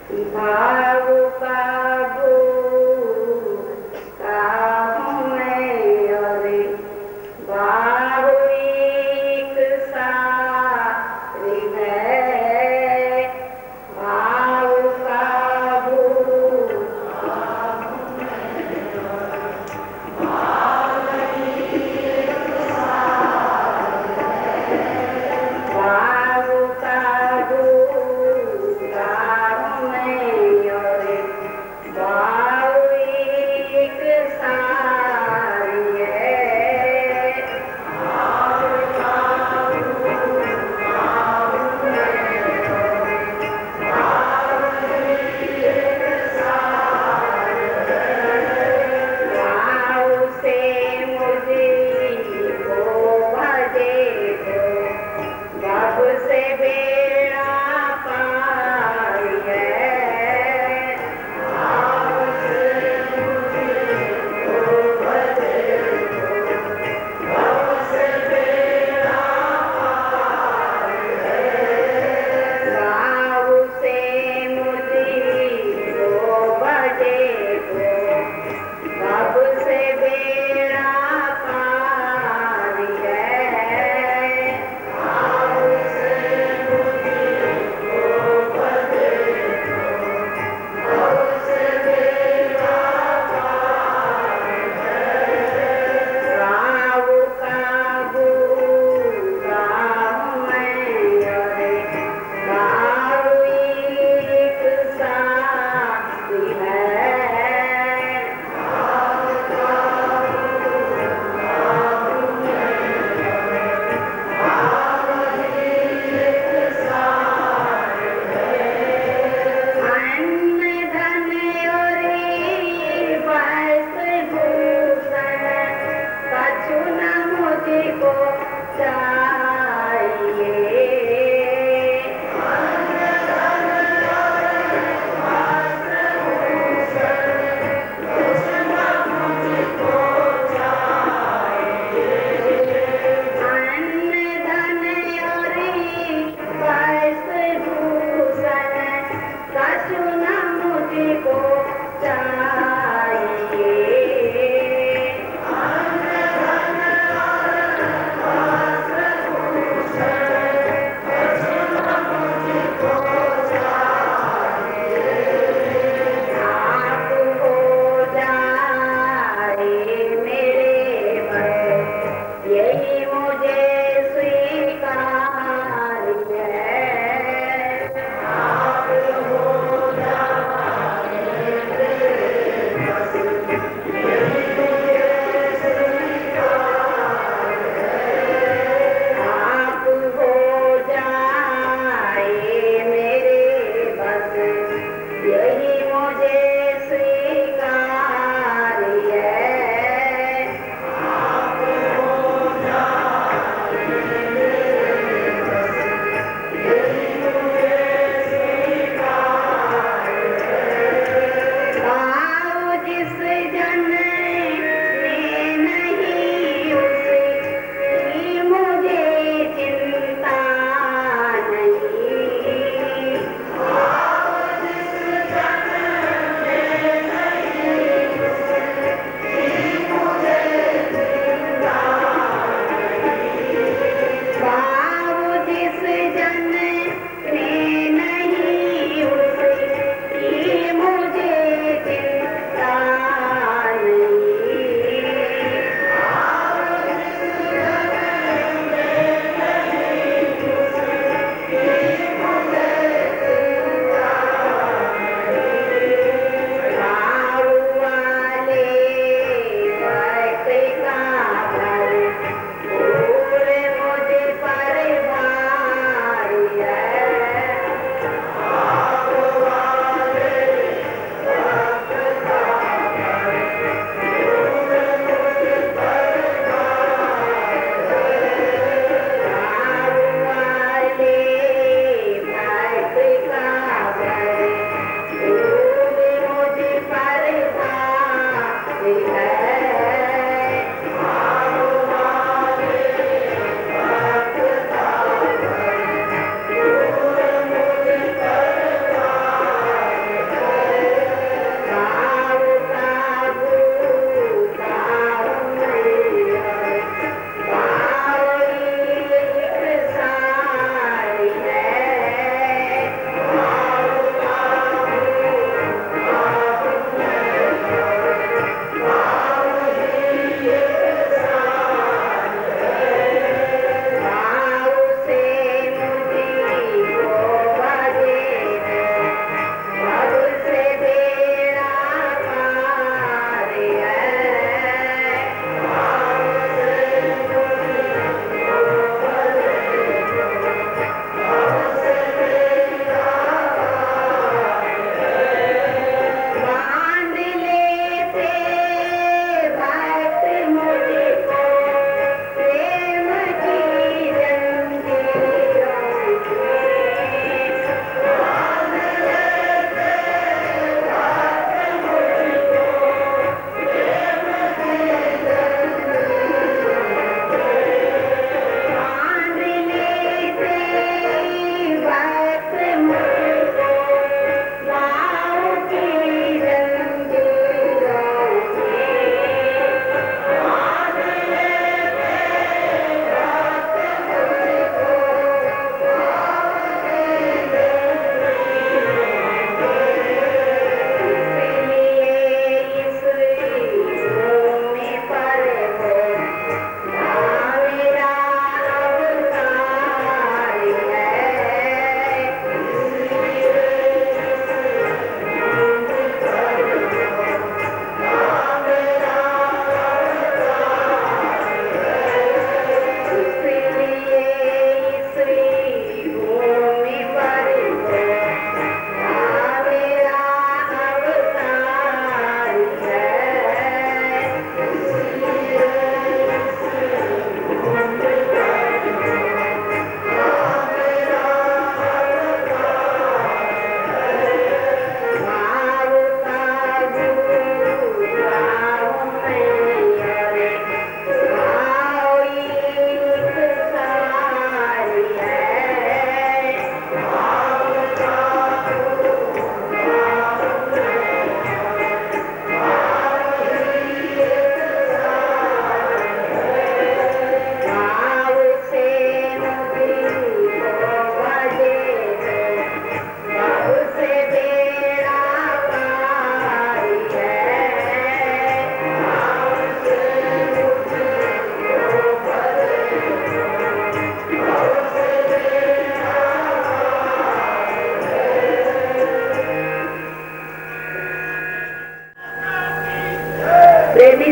भाव का भूखा हूँ मैं अरे भाव एक सारी है भाव का भूखा भाव का भूखा हूँ मैं अरे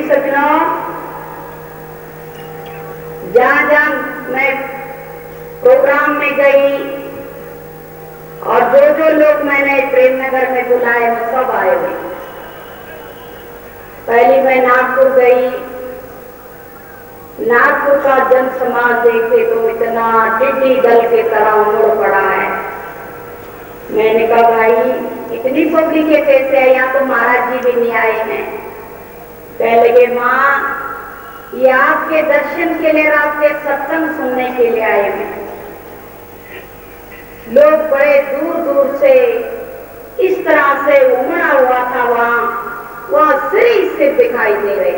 सज्जनों, जहां जहां मैं प्रोग्राम में गई और जो लोग मैंने प्रेमनगर में बुलाए वो सब आए हुए। पहली मैं नागपुर गई। नागपुर का जन समाज देखे तो इतना टिड्डी दल के तरह उमड़ पड़ा है। मैंने कहा भाई इतनी पब्लिक है कैसे है, यहाँ तो महाराज जी भी नहीं आए हैं। कह लगे माँ ये आपके दर्शन के लिए, आपके सत्संग सुनने के लिए आए हैं। लोग बड़े दूर दूर से इस तरह से उमड़ा हुआ था, वहां सिर दिखाई दे रहे।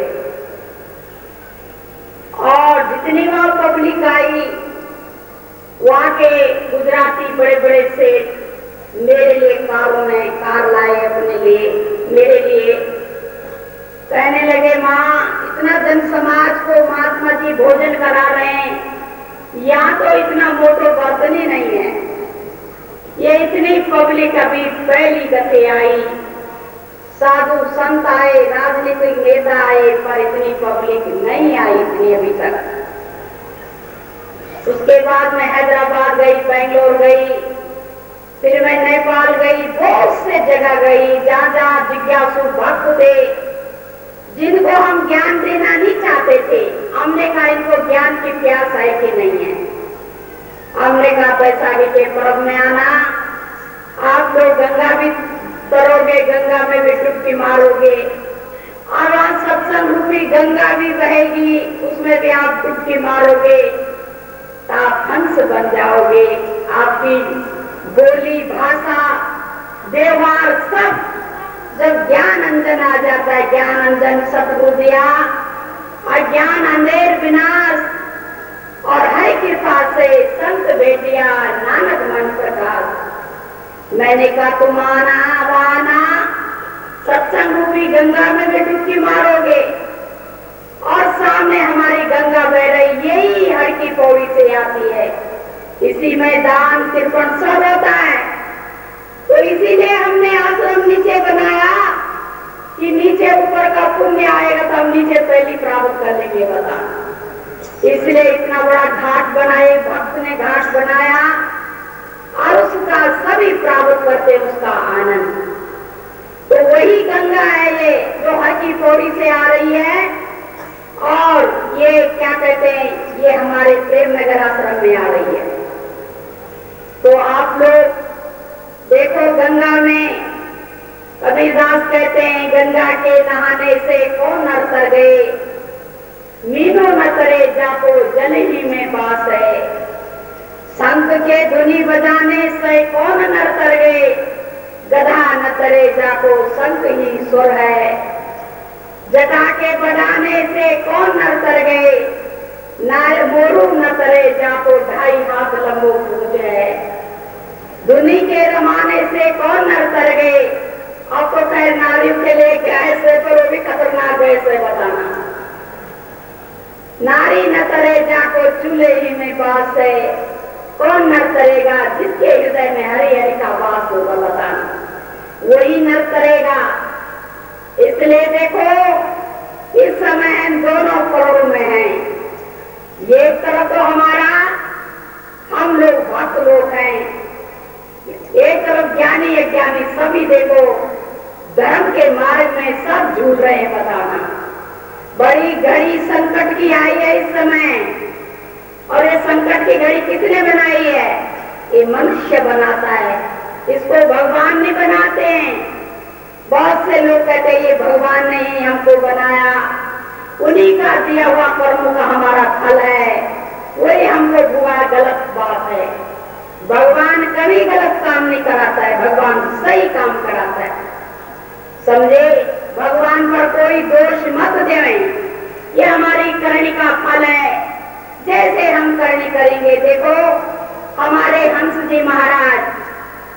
और जितनी वहां पब्लिक आई, वहां के गुजराती बड़े बड़े सेठ मेरे लिए कारों में कार लाए अपने लिए, मेरे लिए। कहने लगे माँ इतना जन समाज को महात्मा जी भोजन करा रहे हैं, यहाँ तो इतना मोटो बर्तन ही नहीं है। ये इतनी पब्लिक अभी पहली गति आई, साधु संत आए, राजनीतिक नेता आए, पर इतनी पब्लिक नहीं आई इतनी अभी तक। उसके बाद मैं हैदराबाद गई, बेंगलोर गई, फिर मैं नेपाल गई, बहुत से जगह गई जहां जहां जिज्ञासु भक्त थे, जिनको हम ज्ञान देना नहीं चाहते थे। हमने कहा इनको ज्ञान की प्यास है कि नहीं है। हमने कहा बैसाखी के पर्व में आना, आप लोग गंगा भी तरोगे, गंगा में भी डुबकी मारोगे, और वहां सत्संग रूपी गंगा भी बहेगी, उसमें भी आप डुबकी मारोगे तो आप हंस बन जाओगे। आपकी बोली, भाषा, व्यवहार सब जब ज्ञान अंजन आ जाता है, ज्ञान अंजन सतगुरु दिया, अज्ञान अंधेर विनाश, और है कृपा से संत बेटिया नानक मन प्रकाश। मैंने कहा तुम आना वाना, सत्संग रूपी गंगा में भी डुबकी मारोगे, और सामने हमारी गंगा बह रही, यही हर की पौड़ी से आती है। इसी में दान कृपण सब होता है। तो इसीलिए हमने आश्रम नीचे बनाया कि नीचे ऊपर का पुण्य आएगा तो हम नीचे पहली प्राप्त कर लेंगे। बता, इसलिए इतना बड़ा घाट बनाए, भक्त ने घाट बनाया, और उसका सभी प्राप्त करते उसका आनंद। तो वही गंगा है ये जो हर की पौड़ी से आ रही है, और ये क्या कहते हैं, ये हमारे प्रेमनगर आश्रम में आ रही है। तो आप लोग देखो गंगा में कबीरदास कहते हैं गंगा के नहाने से कौन नर तर गए, मीनों न करे जाको जल ही में बास है। शंख के धुनी बजाने से कौन नर तर गए, गधा न तरे जाको शंख ही सुर है। जटा के बढ़ाने से कौन नर तर गए, नार मोरू न तरे जाको 2.5 हाथ लंबो पूज है। धुनी के रमाने से कौन नर तर गए, आपको कहे नारियों के लिए गैस है, पर वो भी खतरनाक गैस है, बताना। नारी न तरे जाको चूल्हे ही में बास है, कौन नर तरेगा जिसके हृदय में हरि हरि का वास होगा, बताना। वही नर तरेगा। इसलिए देखो इस समय हम दोनों पड़ों में हैं। ये तरफ तो हमारा हम लोग भक्त लोग हैं, एक तरफ ज्ञानी अज्ञानी सभी देखो धर्म के मार्ग में सब झूल रहे हैं, बताना। बड़ी घड़ी संकट की आई है इस समय, और ये संकट की घड़ी किसने बनाई है, ये मनुष्य बनाता है, इसको भगवान नहीं बनाते हैं। बहुत से लोग कहते हैं ये भगवान ने ही हमको बनाया, उन्हीं का दिया हुआ कर्मों का हमारा फल है, वही हमको बुआ, गलत बात है। भगवान कभी गलत काम नहीं कराता है, भगवान सही काम कराता है, समझे। भगवान पर कोई दोष मत दें, ये हमारी करनी का फल है। जैसे हम करनी करेंगे, देखो हमारे हंस जी महाराज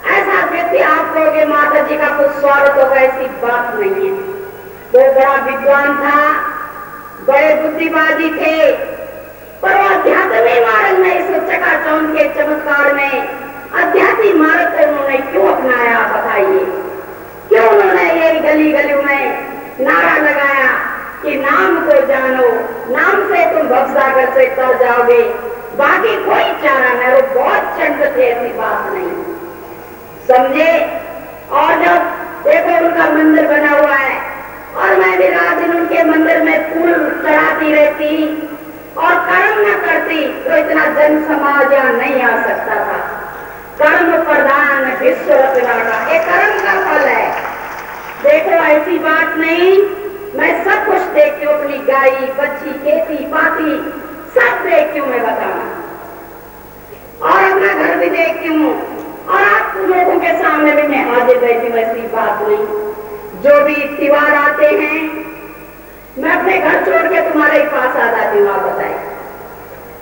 ऐसा व्यक्ति, आप कहोगे माता जी का कुछ स्वार्थ होगा, ऐसी बात नहीं है। वो बड़ा विद्वान था, बड़े बुद्धिवादी थे, पर वो आध्यात्मिक मार्ग में इस चकाचौंध के चमत्कार में आध्यात्मिक मार्ग को उन्होंने क्यों अपनाया, बताइए। क्यों उन्होंने ये गली गलियों में नारा लगाया कि ना नाम को जानो, नाम से तुम भवसागर से तर जाओगे, बाकी कोई चारा नहीं। वो बहुत चंड थे, ऐसी बात नहीं, समझे। और जब देखो उनका मंदिर बना हुआ है और मैं भी रात दिन उनके मंदिर में फूल चढ़ाती रहती और कर्म न करती तो इतना जन समाज यहाँ नहीं आ सकता था। कर्म प्रधान विश्व रचना का एक कर्म का फल है। देखो ऐसी बात नहीं, मैं सब कुछ देखती हूँ, अपनी गाय बच्ची खेती पाती सब देखती हूँ मैं बताना, और अपना घर भी देखती हूँ और आप लोगों के सामने भी मैं हाजिर रहती हूँ। ऐसी बात नहीं, जो भी त्योहार आते हैं मैं अपने घर छोड़ के तुम्हारे पास आ जाती हूँ। आप बताए,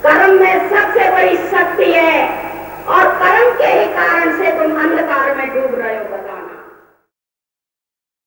कर्म में सबसे बड़ी शक्ति है और कर्म के ही कारण से तुम अंधकार में डूब रहे हो।